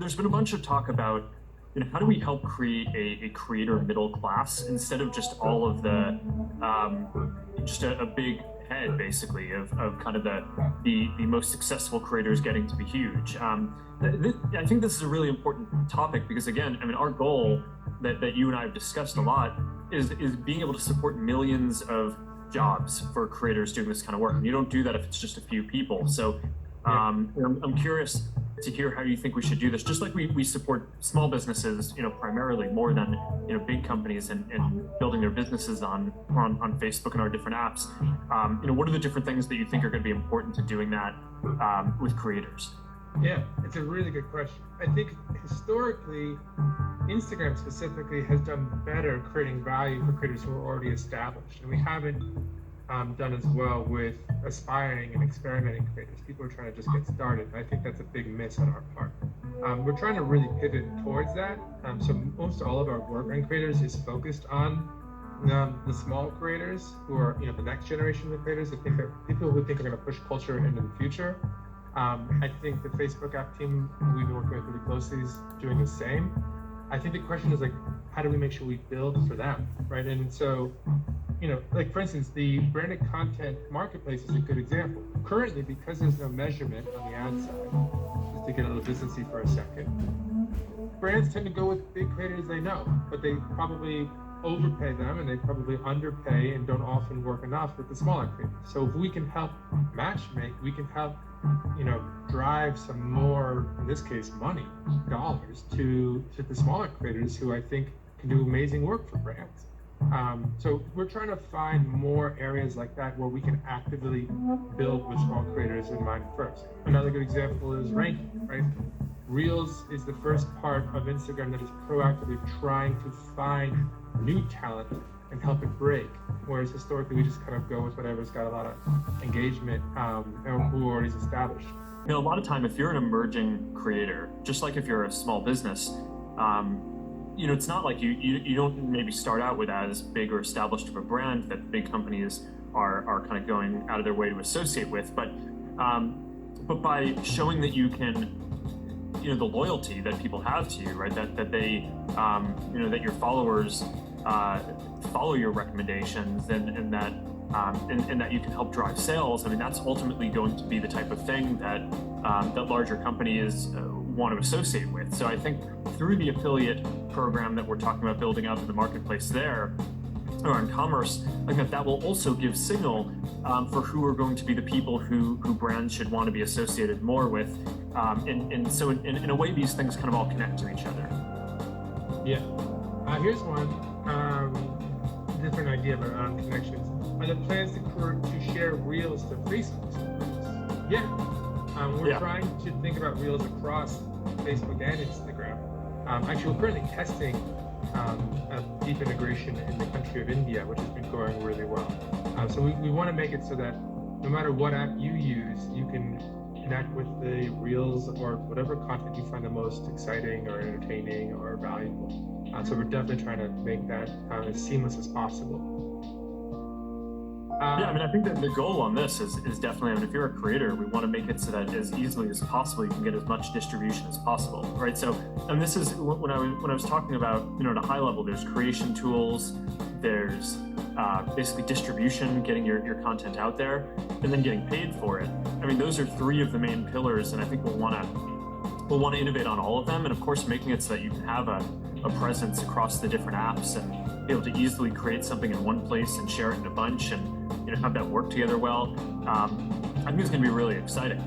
there's been a bunch of talk about, how do we help create a creator middle class instead of just all of the, just a big head basically of kind of the most successful creators getting to be huge. I think this is a really important topic because again, I mean, our goal that you and I have discussed a lot is being able to support millions of jobs for creators doing this kind of work. And you don't do that if it's just a few people. So I'm curious to hear how you think we should do this. Just like we support small businesses, primarily more than big companies and building their businesses on Facebook and our different apps. What are the different things that you think are going to be important to doing that with creators? Yeah, it's a really good question. I think historically, Instagram specifically has done better creating value for creators who are already established, and we haven't done as well with aspiring and experimenting creators. People are trying to just get started, and I think that's a big miss on our part. We're trying to really pivot towards that. So most all of our work on creators is focused on the small creators who are, the next generation of creators. People who think are going to push culture into the future. I think the Facebook app team we've been working with really closely is doing the same. I think the question is how do we make sure we build for them, right? And so, for instance, the branded content marketplace is a good example. Currently, because there's no measurement on the ad side, just to get a little businessy for a second, brands tend to go with big creators they know, but they probably overpay them and they probably underpay and don't often work enough with the smaller creators. So if we can help matchmake, we can help drive some more, in this case, money, dollars to the smaller creators who I think can do amazing work for brands. So we're trying to find more areas like that where we can actively build with small creators in mind first. Another good example is ranking, right? Reels is the first part of Instagram that is proactively trying to find new talent and help it break, whereas historically we just kind of go with whatever's got a lot of engagement and who already is established. A lot of time, if you're an emerging creator, just like if you're a small business, it's not like you don't maybe start out with as big or established of a brand that big companies are kind of going out of their way to associate with, but by showing that you can, the loyalty that people have to you, right? That they, that your followers follow your recommendations and that you can help drive sales. I mean, that's ultimately going to be the type of thing that larger companies want to associate with. So I think through the affiliate program that we're talking about building out in the marketplace there, or in commerce, I think that will also give signal for who are going to be the people who brands should want to be associated more with. And so in a way, these things kind of all connect to each other. Yeah. Here's one different idea about connections. Are there plans to share Reels to Facebook stories? Yeah. We're trying to think about Reels across Facebook and Instagram. Actually, we're currently testing a deep integration in the country of India, which has been going really well. So we want to make it so that no matter what app you use, you can connect with the Reels or whatever content you find the most exciting or entertaining or valuable. So we're definitely trying to make that as seamless as possible. I mean, I think that the goal on this is definitely, I mean, if you're a creator, we want to make it so that as easily as possible, you can get as much distribution as possible, right? So, and this is when I was talking about, at a high level, there's creation tools, there's basically distribution, getting your content out there, and then getting paid for it. I mean, those are three of the main pillars, and I think we'll want to innovate on all of them, and of course, making it so that you can have a presence across the different apps and be able to easily create something in one place and share it in a bunch and have that work together well. I think it's going to be really exciting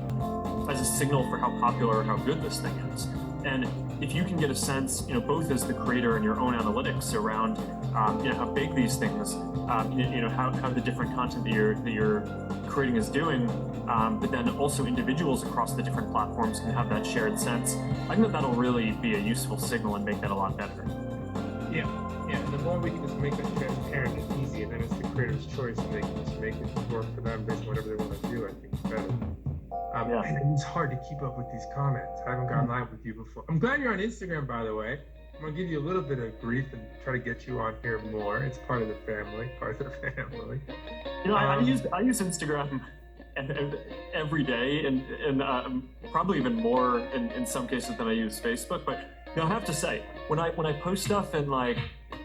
as a signal for how popular or how good this thing is. And if you can get a sense, both as the creator and your own analytics around, how big these things, how the different content that you're creating is doing, but then also individuals across the different platforms can have that shared sense. I think that'll really be a useful signal and make that a lot better. Yeah. And the more we can just make that transparent and easy, and then it's the creator's choice, and they can just make it work for them based on whatever they want to do, I think it's better. And it's hard to keep up with these comments. I haven't gone live with you before. I'm glad you're on Instagram, by the way. I'm gonna give you a little bit of grief and try to get you on here more. It's part of the family. I use Instagram every day, and probably even more in some cases than I use Facebook. But I have to say, when I post stuff and like,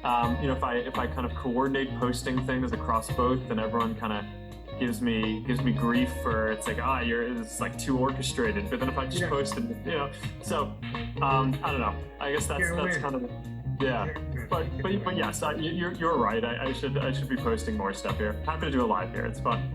if I kind of coordinate posting things across both, then everyone kind of gives me grief for, it's like, it's like too orchestrated. But then if I just post it, so I don't know. I guess that's kind of, yeah. But yes, you're right. I should be posting more stuff here. Happy to do a live here. It's fun.